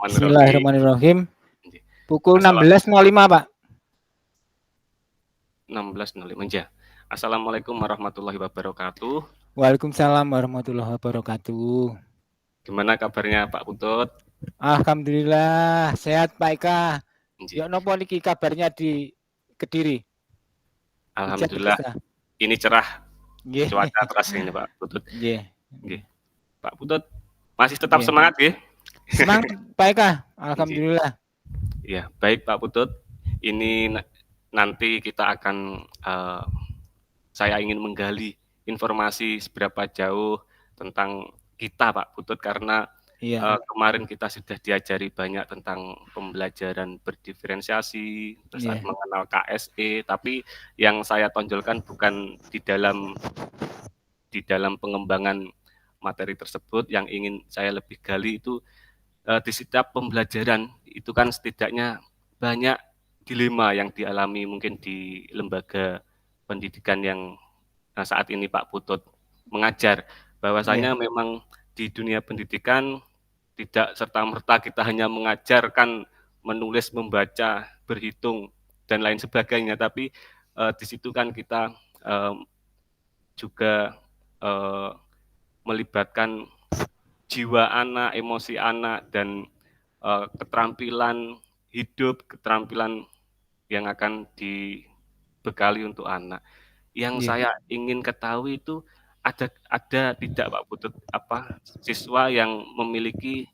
Bismillahirrahmanirrahim. Nggih. Pukul Assalam 16.05, Pak. 16.05 ya. Assalamualaikum warahmatullahi wabarakatuh. Waalaikumsalam warahmatullahi wabarakatuh. Gimana kabarnya Pak Putut? Alhamdulillah sehat Pak Eka. Nggih. Ya nopo niki kabarnya di Kediri? Hujan Alhamdulillah biasa. ini cerah. Nggih. Cuaca keras ini Pak Putut. Nggih. Nggih. Pak Putut masih tetap Nggih. semangat nggih? Semangat Pak Eka. Nggih. Alhamdulillah. Ya, baik Pak Putut. Ini nanti kita akan saya ingin menggali informasi seberapa jauh tentang kita Pak Putut karena Iya. kemarin kita sudah diajari banyak tentang pembelajaran berdiferensiasi, terus Iya. mengenal KSE, tapi yang saya tonjolkan bukan di dalam pengembangan materi tersebut, yang ingin saya lebih gali itu di setiap pembelajaran itu kan setidaknya banyak dilema yang dialami mungkin di lembaga pendidikan yang saat ini Pak Putut mengajar, bahwasanya memang di dunia pendidikan tidak serta-merta kita hanya mengajarkan menulis, membaca, berhitung, dan lain sebagainya, tapi di situ kan kita juga melibatkan jiwa anak, emosi anak, dan keterampilan hidup, keterampilan yang akan dibekali untuk anak. Yang saya ingin ketahui itu ada tidak Pak Putut siswa yang memiliki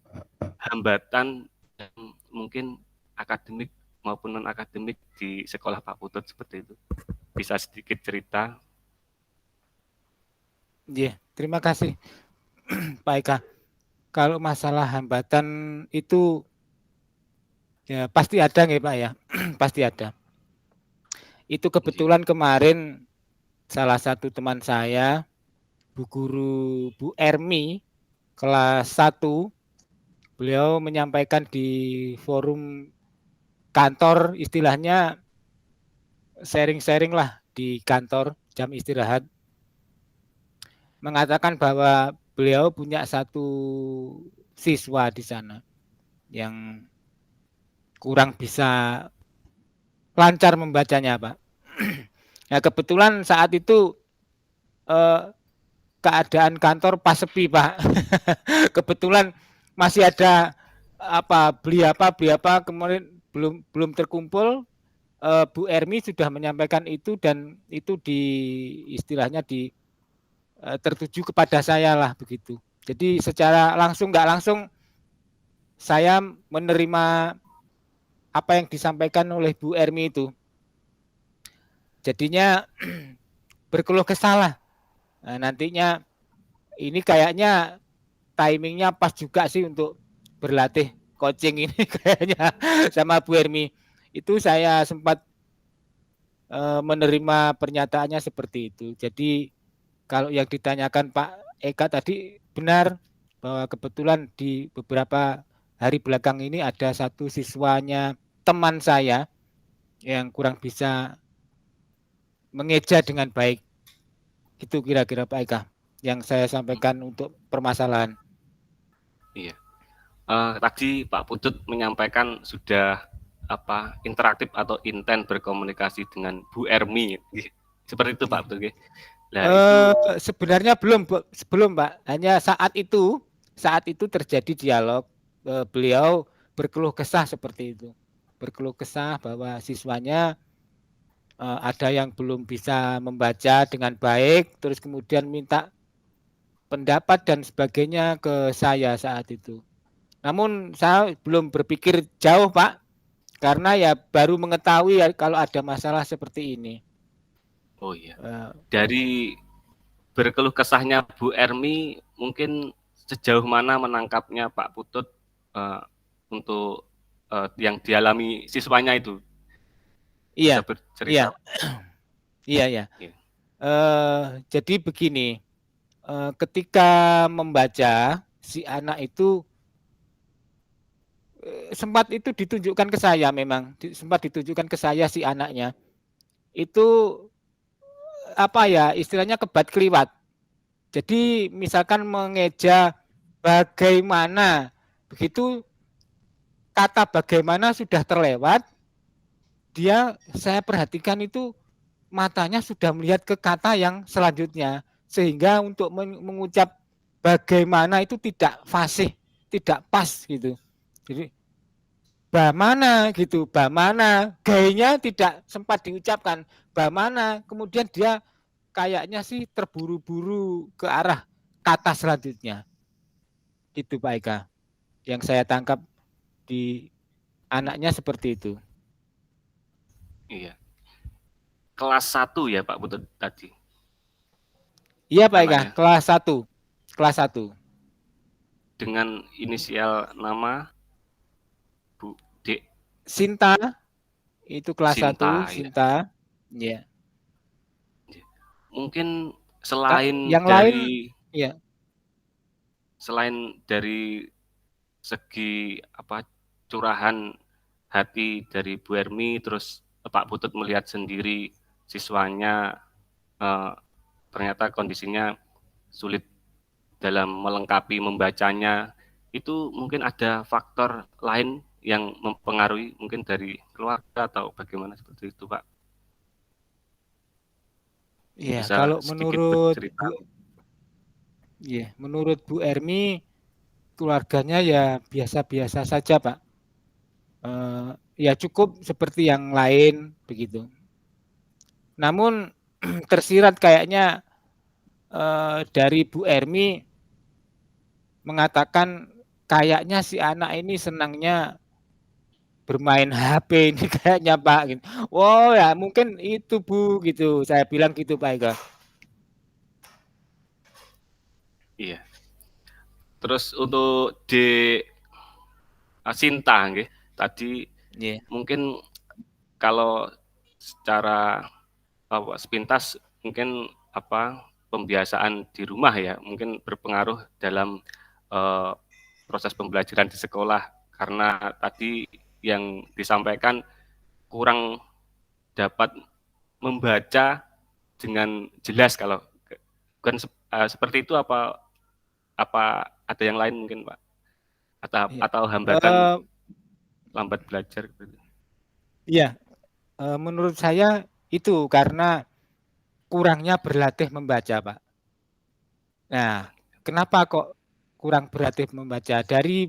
hambatan dan mungkin akademik maupun non akademik di sekolah Pak Putut seperti itu. Bisa sedikit cerita? Iya, terima kasih Pak Eka. Kalau masalah hambatan itu ya pasti ada nggih Pak ya. Pasti ada. Itu kebetulan kemarin salah satu teman saya, Bu Guru Bu Ermi, kelas 1, beliau menyampaikan di forum kantor, istilahnya sharing-sharing lah di kantor jam istirahat, mengatakan bahwa beliau punya satu siswa di sana yang kurang bisa lancar membacanya, Pak. Nah, kebetulan saat itu keadaan kantor pas sepi, Pak. Kebetulan masih ada beli apa kemudian belum terkumpul. Bu Ermi sudah menyampaikan itu dan itu istilahnya tertuju kepada saya lah begitu. Jadi secara langsung nggak langsung saya menerima apa yang disampaikan oleh Bu Ermi itu. Jadinya berkeluh kesah. Nah, nantinya ini kayaknya timingnya pas juga sih untuk berlatih coaching ini kayaknya sama Bu Ermi. Itu saya sempat menerima pernyataannya seperti itu. Jadi kalau yang ditanyakan Pak Eka tadi benar bahwa kebetulan di beberapa hari belakang ini ada satu siswanya teman saya yang kurang bisa mengeja dengan baik. Itu kira-kira Pak Eka yang saya sampaikan untuk permasalahan. Iya. Tadi Pak Putut menyampaikan sudah interaktif atau intent berkomunikasi dengan Bu Ermi, seperti itu Pak Putut. Nah, sebenarnya belum Pak. Hanya saat itu terjadi dialog. Beliau berkeluh kesah seperti itu. Berkeluh kesah bahwa siswanya ada yang belum bisa membaca dengan baik, terus kemudian minta pendapat dan sebagainya ke saya saat itu. Namun saya belum berpikir jauh Pak, karena ya baru mengetahui kalau ada masalah seperti ini. Oh iya. Dari berkeluh kesahnya Bu Ermi, mungkin sejauh mana menangkapnya Pak Putut untuk yang dialami siswanya itu? Iya. Bisa bercerita? Iya. Jadi begini, ketika membaca si anak itu sempat itu ditunjukkan ke saya, memang sempat ditunjukkan ke saya si anaknya itu istilahnya kebat keliwat. Jadi misalkan mengeja bagaimana begitu kata bagaimana sudah terlewat, saya perhatikan itu matanya sudah melihat ke kata yang selanjutnya, sehingga untuk mengucap bagaimana itu tidak fasih, tidak pas gitu. Jadi bagaimana gitu, bagaimana gayanya tidak sempat diucapkan, bagaimana, kemudian dia kayaknya sih terburu-buru ke arah kata selanjutnya. Itu Pak Eka, yang saya tangkap di anaknya seperti itu. Iya. Kelas 1 ya Pak Putut tadi. Iya Pak Eka, Anaknya. kelas 1. Kelas 1. Dengan inisial nama Bu D. Sinta, itu kelas Sinta, 1, ya. Sinta. Ya. Mungkin selain Yang lain, ya. Selain dari segi curahan hati dari Bu Ermi, terus Pak Putut melihat sendiri siswanya ternyata kondisinya sulit dalam melengkapi membacanya, itu mungkin ada faktor lain yang mempengaruhi, mungkin dari keluarga atau bagaimana seperti itu Pak? Iya, Bisa kalau sedikit menurut bercerita. menurut Bu Ermi, keluarganya ya biasa-biasa saja Pak. Ya cukup seperti yang lain begitu. Namun tersirat kayaknya dari Bu Ermi mengatakan kayaknya si anak ini senangnya bermain HP ini kayaknya Pak. Gitu. Oh ya mungkin itu Bu gitu. Saya bilang gitu Pak Eka. Iya. Terus untuk di Sinta, nggih, tadi mungkin kalau secara sepintas mungkin pembiasaan di rumah ya mungkin berpengaruh dalam proses pembelajaran di sekolah, karena tadi yang disampaikan kurang dapat membaca dengan jelas. Kalau bukan seperti itu, apa ada yang lain mungkin Pak, atau hambatan lambat belajar gitu? Iya, menurut saya itu karena kurangnya berlatih membaca Pak. Nah, kenapa kok kurang berlatih membaca? Dari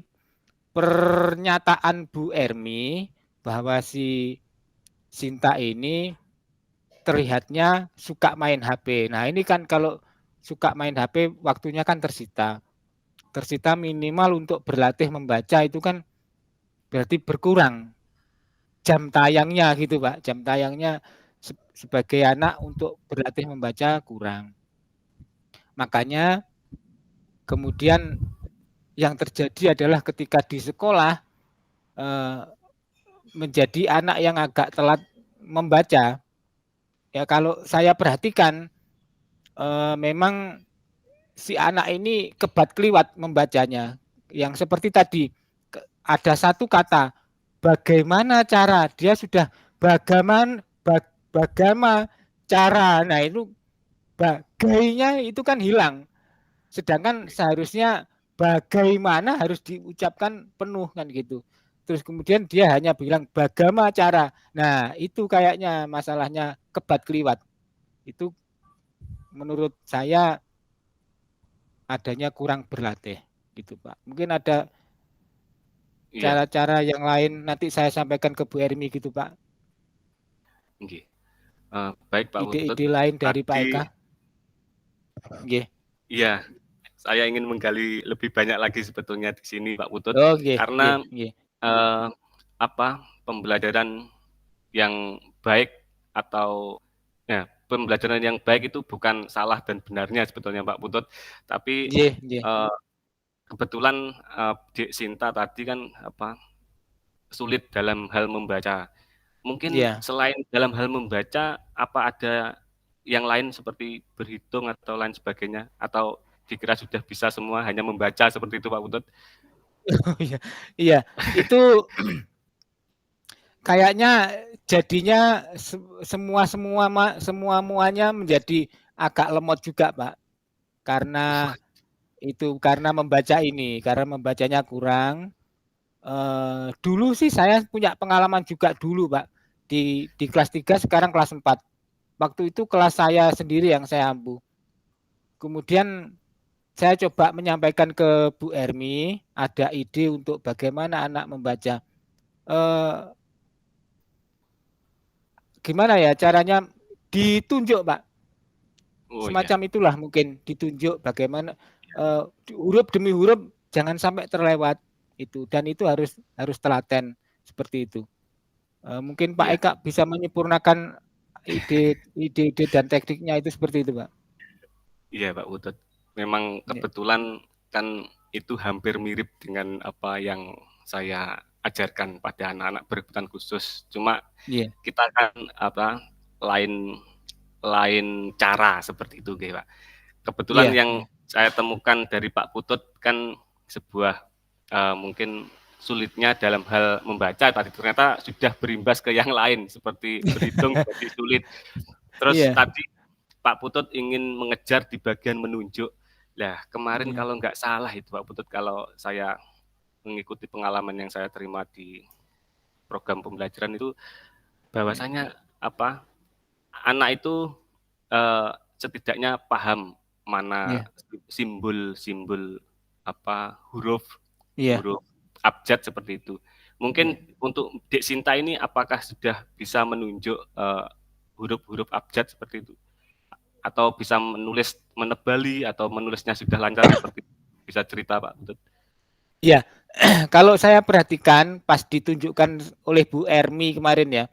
pernyataan Bu Ermi bahwa si Sinta ini terlihatnya suka main HP. Nah, ini kan kalau suka main HP waktunya kan tersita. Tersita minimal untuk berlatih membaca itu kan berarti berkurang jam tayangnya gitu Pak. Jam tayangnya sebagai anak untuk berlatih membaca kurang. Makanya kemudian yang terjadi adalah ketika di sekolah menjadi anak yang agak telat membaca. Ya kalau saya perhatikan memang si anak ini kebat keliwat membacanya. Yang seperti tadi ada satu kata bagaimana cara, dia sudah bagaimana cara. Nah itu bagainya itu kan hilang. Sedangkan seharusnya bagaimana harus diucapkan penuh kan gitu. Terus kemudian dia hanya bilang bagaimana cara. Nah itu kayaknya masalahnya kebat keliwat. Itu menurut saya adanya kurang berlatih gitu Pak. Mungkin ada cara-cara yang lain nanti saya sampaikan ke Bu Ermi gitu Pak. Okay. Baik Pak Putut. Ide-ide lain dari Pak Eka. Iya, saya ingin menggali lebih banyak lagi sebetulnya di sini Pak Putut, karena pembelajaran yang baik atau pembelajaran yang baik itu bukan salah dan benarnya sebetulnya Pak Putut, tapi kebetulan Dek Sinta tadi kan sulit dalam hal membaca. Mungkin selain dalam hal membaca, apa ada yang lain seperti berhitung atau lain sebagainya, atau dikira sudah bisa semua hanya membaca seperti itu Pak Putut? Iya, itu kayaknya jadinya semuanya menjadi agak lemot juga Pak, karena membacanya kurang, Dulu sih saya punya pengalaman juga dulu, Pak. Di kelas 3, sekarang kelas 4. Waktu itu kelas saya sendiri yang saya ampu. Kemudian saya coba menyampaikan ke Bu Ermi, ada ide untuk bagaimana anak membaca. Gimana ya caranya, ditunjuk, Pak. Oh iya, Semacam itulah mungkin, ditunjuk bagaimana huruf demi huruf jangan sampai terlewat itu, dan itu harus telaten seperti itu. Mungkin Pak iya, Eka bisa menyempurnakan ide dan tekniknya itu seperti itu, Pak. iya Pak Utut. Memang Ya, kebetulan kan itu hampir mirip dengan apa yang saya ajarkan pada anak-anak berkebutuhan khusus. Cuma iya, kita kan apa lain lain cara seperti itu, Pak. Kebetulan iya, yang saya temukan dari Pak Putut kan sebuah mungkin sulitnya dalam hal membaca tadi ternyata sudah berimbas ke yang lain seperti berhitung jadi sulit. Terus iya, tadi Pak Putut ingin mengejar di bagian menunjuk. Nah, kemarin iya, kalau nggak salah itu Pak Putut, kalau saya mengikuti pengalaman yang saya terima di program pembelajaran itu, iya, bahwasanya apa anak itu setidaknya paham mana iya, simbol-simbol apa huruf iya, huruf abjad seperti itu. Mungkin iya. untuk Dek Sinta ini apakah sudah bisa menunjuk huruf-huruf abjad seperti itu? Atau bisa menulis menebali atau menulisnya sudah lancar seperti itu? Bisa cerita Pak Putut? Iya, kalau saya perhatikan pas ditunjukkan oleh Bu Ermi kemarin ya,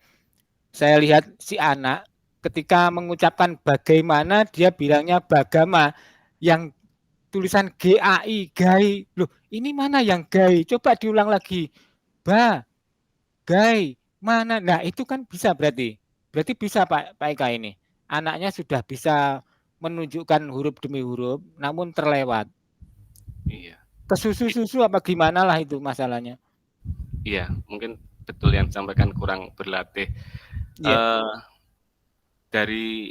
saya lihat si anak ketika mengucapkan bagaimana dia bilangnya bagama, yang tulisan GAI, gai. Loh, ini mana yang gai? Coba diulang lagi. Ba, gai, mana? Nah, itu kan bisa berarti. Berarti bisa Pak Eka ini. Anaknya sudah bisa menunjukkan huruf demi huruf, namun terlewat. Iya. Kesusu-susu apa gimana lah itu masalahnya. Iya, mungkin betul yang disampaikan kurang berlatih. Iya, Dari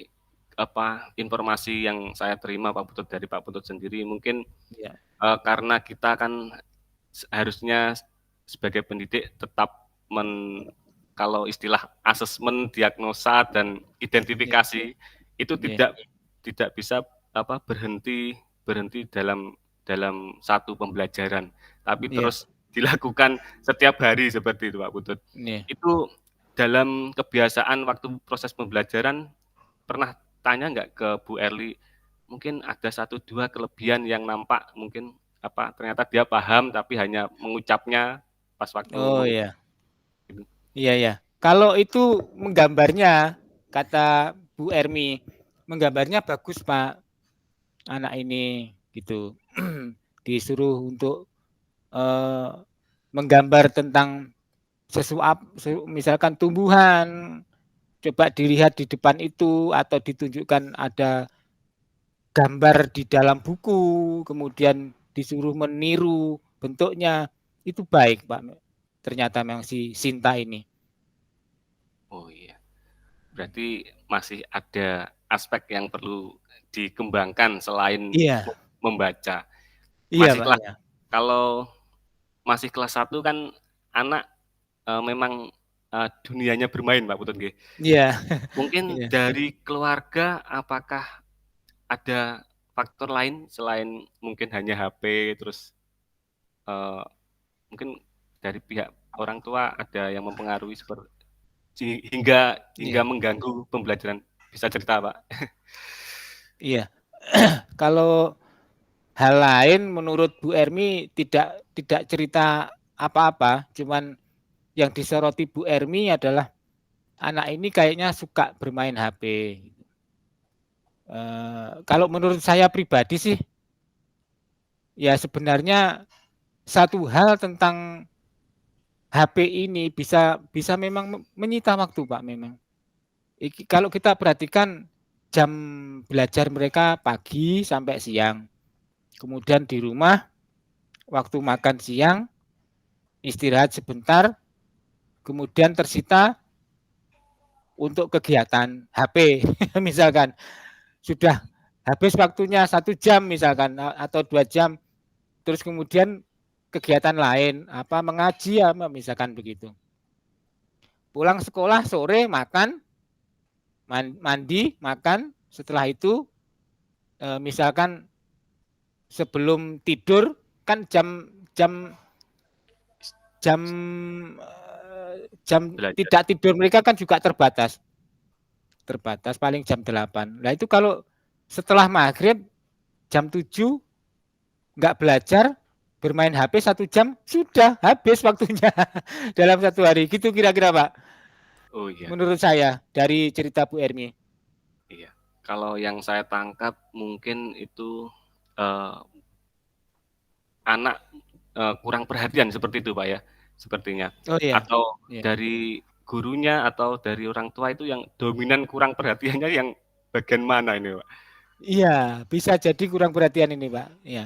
apa informasi yang saya terima Pak Putut dari Pak Putut sendiri mungkin iya, karena kita kan harusnya sebagai pendidik tetap kalau istilah asesmen, diagnosa dan iya, identifikasi itu iya, tidak bisa apa berhenti berhenti dalam satu pembelajaran, tapi iya, terus dilakukan setiap hari seperti itu Pak Putut. iya. Itu dalam kebiasaan waktu proses pembelajaran pernah tanya nggak ke Bu Erli, mungkin ada satu dua kelebihan yang nampak mungkin apa ternyata dia paham tapi hanya mengucapnya pas waktu Oh mengucap iya, gitu. iya ya. Kalau itu menggambarnya, kata Bu Ermi, menggambarnya bagus Pak, anak ini gitu. Disuruh untuk eh, menggambar tentang sesuatu, misalkan tumbuhan, coba dilihat di depan itu atau ditunjukkan ada gambar di dalam buku, kemudian disuruh meniru bentuknya, itu baik Pak. Ternyata memang si Sinta ini. Oh iya, berarti masih ada aspek yang perlu dikembangkan selain Iya, membaca. iya Masih Pak kelas ya. kalau masih kelas 1 kan anak memang dunianya bermain Pak Putut nggih. Iya, Mungkin iya. dari keluarga apakah ada faktor lain selain mungkin hanya HP terus uh, mungkin dari pihak orang tua ada yang mempengaruhi seperti hingga hingga Iya, mengganggu pembelajaran bisa cerita Pak? iya. Kalau hal lain menurut Bu Ermi tidak cerita apa-apa, cuman yang disoroti Bu Ermi adalah anak ini kayaknya suka bermain HP. Kalau menurut saya pribadi sih, ya sebenarnya satu hal tentang HP ini bisa bisa memang menyita waktu Pak memang. Kalau kita perhatikan jam belajar mereka pagi sampai siang. Kemudian di rumah waktu makan siang istirahat sebentar, kemudian tersita untuk kegiatan HP misalkan sudah habis waktunya 1 jam misalkan atau 2 jam, terus kemudian kegiatan lain, apa mengaji ya misalkan begitu. Pulang sekolah sore makan, mandi, makan, setelah itu misalkan sebelum tidur kan jam jam jam jam Belajar. tidak tidur mereka kan juga terbatas paling jam 8. Nah itu kalau setelah maghrib jam 7 nggak belajar, bermain HP 1 jam, sudah habis waktunya dalam satu hari. Gitu kira-kira Pak, Oh iya, menurut saya dari cerita Bu Ermi. iya. Kalau yang saya tangkap mungkin itu anak kurang perhatian seperti itu Pak ya, sepertinya. Oh iya. Atau Iya. dari gurunya atau dari orang tua itu yang dominan kurang perhatiannya yang bagian mana ini Pak? Iya, bisa jadi kurang perhatian ini Pak. Iya.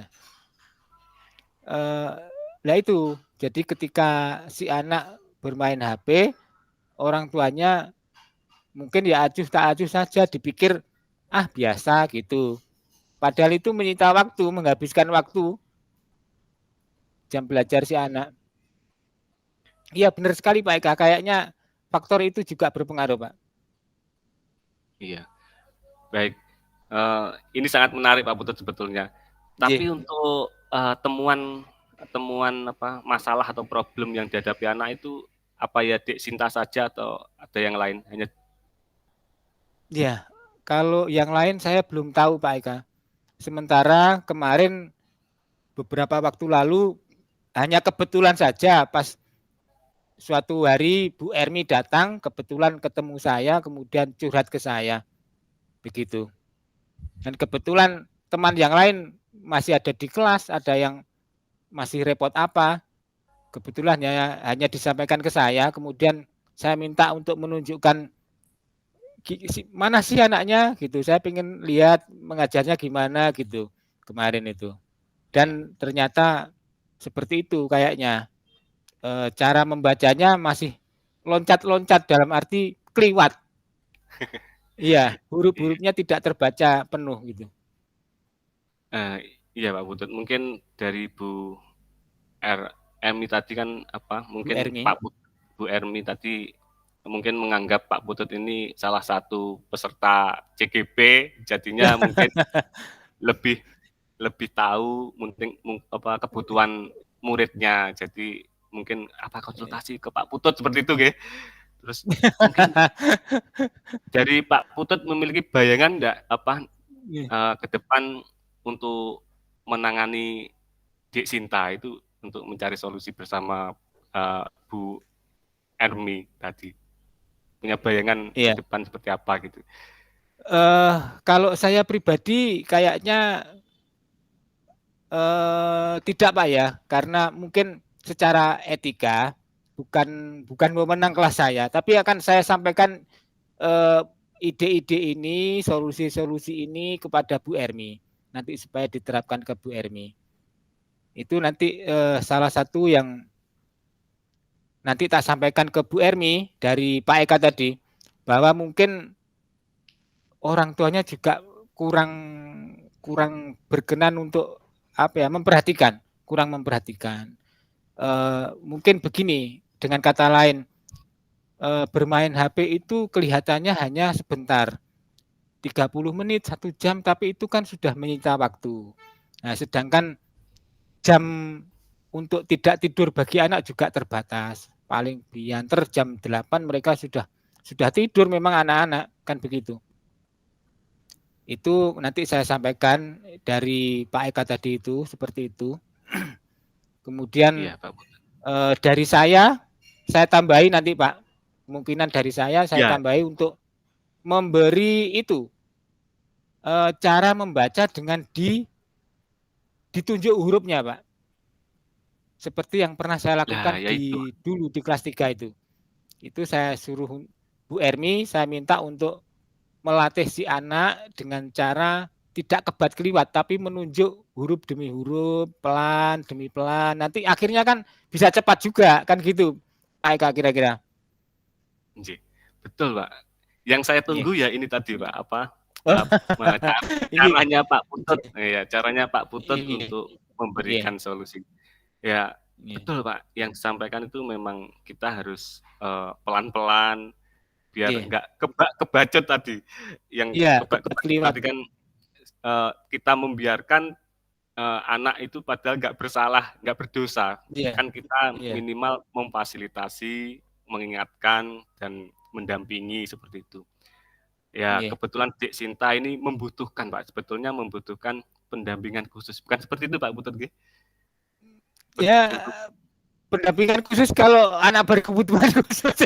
Nah itu, jadi ketika si anak bermain HP, orang tuanya mungkin ya acuh tak acuh saja, dipikir ah biasa gitu. Padahal itu menyita waktu, menghabiskan waktu jam belajar si anak. Iya benar sekali Pak Eka, kayaknya faktor itu juga berpengaruh Pak. Iya, baik. Ini sangat menarik Pak Putut sebetulnya. Iya. Tapi untuk temuan apa masalah atau problem yang dihadapi anak itu apa ya Dek Sinta saja atau ada yang lain? Hanya Iya, kalau yang lain saya belum tahu Pak Eka. Sementara kemarin beberapa waktu lalu hanya kebetulan saja pas suatu hari Bu Ermi datang, kebetulan ketemu saya, kemudian curhat ke saya. Begitu. Dan kebetulan teman yang lain masih ada di kelas, ada yang masih repot apa. Kebetulan hanya disampaikan ke saya, kemudian saya minta untuk menunjukkan mana sih anaknya gitu. Saya ingin lihat mengajarnya gimana gitu kemarin itu. Dan ternyata seperti itu kayaknya. Cara membacanya masih loncat-loncat dalam arti kliwat. Iya, huruf-hurufnya tidak terbaca penuh gitu. iya Pak Putut, mungkin dari Bu Ermi tadi kan apa? Bu Mungkin Ermi. Bu Ermi tadi mungkin menganggap Pak Putut ini salah satu peserta CGP, jadinya mungkin lebih lebih tahu mungkin apa kebutuhan muridnya. Jadi mungkin apa konsultasi ke Pak Putut seperti itu, nggih. Terus mungkin dari Pak Putut memiliki bayangan enggak apa ke depan untuk menangani Dek Sinta itu untuk mencari solusi bersama Bu Ermi tadi. Punya bayangan ke Iya. depan seperti apa gitu. Kalau saya pribadi kayaknya tidak Pak ya, karena mungkin secara etika bukan memenang kelas saya, tapi akan saya sampaikan ide-ide ini, solusi-solusi ini kepada Bu Ermi nanti supaya diterapkan ke Bu Ermi. Itu nanti salah satu yang nanti tak sampaikan ke Bu Ermi dari Pak Eka tadi, bahwa mungkin orang tuanya juga kurang berkenan untuk apa ya kurang memperhatikan. Mungkin begini, dengan kata lain, bermain HP itu kelihatannya hanya sebentar, 30 menit, 1 jam, tapi itu kan sudah menyita waktu. Nah, sedangkan jam untuk tidak tidur bagi anak juga terbatas. Paling bianter jam 8 mereka sudah tidur memang anak-anak, kan begitu. Itu nanti saya sampaikan dari Pak Eka tadi itu, seperti itu. Kemudian Iya, Pak. dari saya tambahi nanti Pak, kemungkinan dari saya Ya. tambahi untuk memberi itu cara membaca dengan ditunjuk hurufnya Pak. Seperti yang pernah saya lakukan Ya itu. dulu di kelas 3 itu. Itu saya suruh Bu Ermi, saya minta untuk melatih si anak dengan cara tidak kebat keliwat, tapi menunjuk huruf demi huruf, pelan demi pelan. Nanti akhirnya kan bisa cepat juga, kan gitu. Pak kira-kira. Betul, Pak. Yang saya tunggu ya ini tadi, Pak, apa caranya Pak Putut, ya caranya Pak Putut untuk memberikan solusi. Ya, Iya. betul Pak. Yang disampaikan itu memang kita harus pelan-pelan biar Iya. nggak kebacot tadi. Yang Iya, kebacot keliwat. tadi kan kita membiarkan anak itu padahal nggak bersalah, nggak berdosa. Iya. Kan kita Iya. minimal memfasilitasi, mengingatkan dan mendampingi seperti itu. Ya, Iya. kebetulan Dek Sinta ini membutuhkan Pak, sebetulnya membutuhkan pendampingan khusus. Bukan seperti itu Pak Putut nggih? Ya, Untuk pendampingan khusus kalau anak berkebutuhan khusus.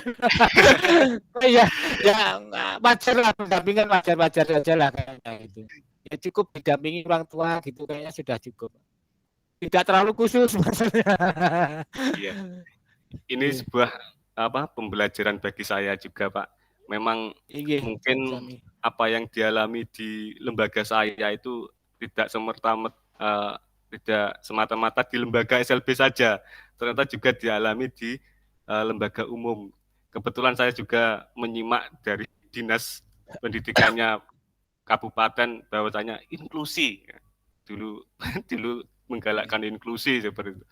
Ya, ya wajar lah, pendampingan wajar-wajar saja lah kayaknya itu. Ya cukup didampingi orang tua gitu kayaknya sudah cukup. Tidak terlalu khusus maksudnya. iya. Ini sebuah pembelajaran bagi saya juga Pak. Memang Iya, mungkin sami. apa yang dialami di lembaga saya itu tidak tidak semata-mata di lembaga SLB saja, ternyata juga dialami di lembaga umum. Kebetulan saya juga menyimak dari dinas pendidikannya kabupaten bahwasanya inklusi dulu dulu menggalakkan inklusi seperti itu.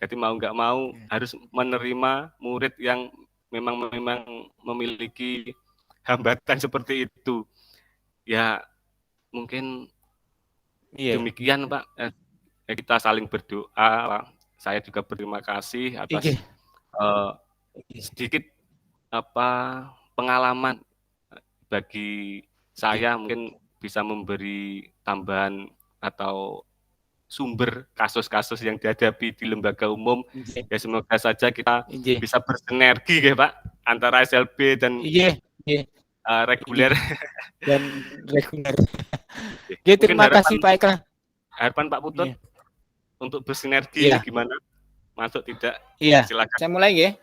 Jadi mau nggak mau harus menerima murid yang memang memiliki hambatan seperti itu. Ya mungkin demikian Pak. Kita saling berdoa. Saya juga berterima kasih atas sedikit pengalaman bagi saya, mungkin bisa memberi tambahan atau sumber kasus-kasus yang dihadapi di lembaga umum. Ya semoga saja kita bisa bersinergi ya Pak antara SLB dan reguler. Dan reguler. Oke, terima kasih Pak Eka. Harapan Pak Putut untuk bersinergi ini gimana? Masuk tidak? Iya. Silakan. Saya mulai ya.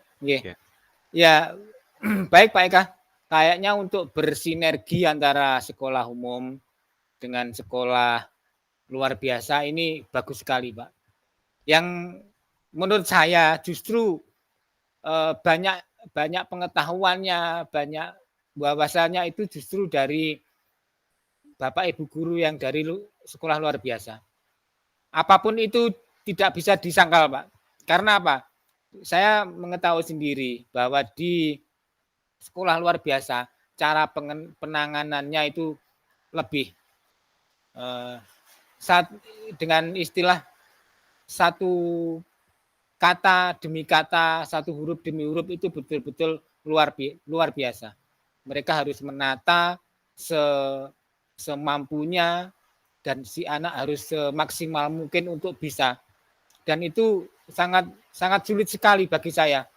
Ya, baik Pak Eka. Kayaknya untuk bersinergi antara sekolah umum dengan sekolah luar biasa ini bagus sekali Pak. Yang menurut saya justru banyak pengetahuannya, banyak wawasannya itu justru dari Bapak Ibu guru yang dari sekolah luar biasa. Apapun itu tidak bisa disangkal Pak. Karena apa? Saya mengetahui sendiri bahwa di sekolah luar biasa cara penanganannya itu lebih dengan istilah satu kata demi kata, satu huruf demi huruf itu betul-betul luar biasa. Mereka harus menata semampunya dan si anak harus semaksimal mungkin untuk bisa. Dan itu sangat sulit sekali bagi saya.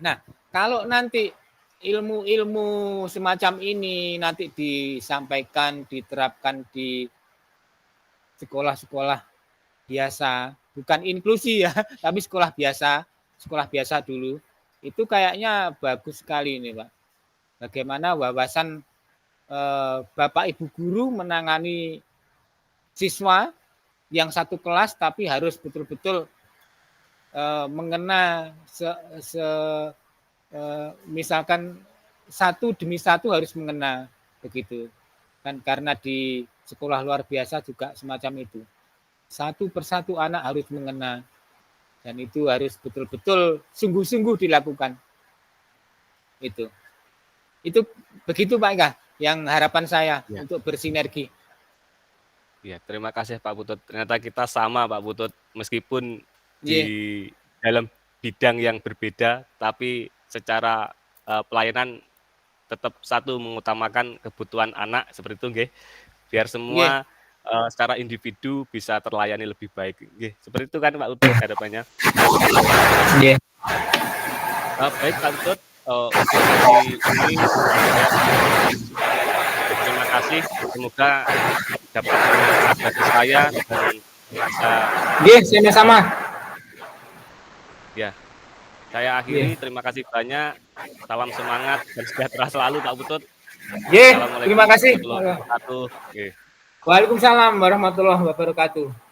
Nah, kalau nanti ilmu-ilmu semacam ini nanti disampaikan, diterapkan di sekolah-sekolah biasa, bukan inklusi ya, tapi sekolah biasa dulu, itu kayaknya bagus sekali ini Pak. Bagaimana wawasan Bapak Ibu guru menangani siswa yang satu kelas tapi harus betul-betul mengena misalkan satu demi satu harus mengena begitu kan, karena di sekolah luar biasa juga semacam itu, satu persatu anak harus mengena dan itu harus betul-betul sungguh-sungguh dilakukan. Itu begitu Pak Eka yang harapan saya untuk bersinergi. Ya, terima kasih Pak Putut. Ternyata kita sama Pak Putut, meskipun di dalam bidang yang berbeda, tapi secara pelayanan tetap satu, mengutamakan kebutuhan anak seperti itu, nggih. Biar semua secara individu bisa terlayani lebih baik, nggih. Seperti itu kan Pak Putut harapannya. Baik Pak Putut, untuk hari ini terima kasih. Semoga dapat bermanfaat bagi saya dan bisa. Sama-sama. Ya, saya akhiri. Terima kasih banyak. Salam semangat dan sejahtera selalu Pak Putut. Terima kasih. Waalaikumsalam warahmatullahi wabarakatuh. Waalaikumsalam warahmatullahi wabarakatuh.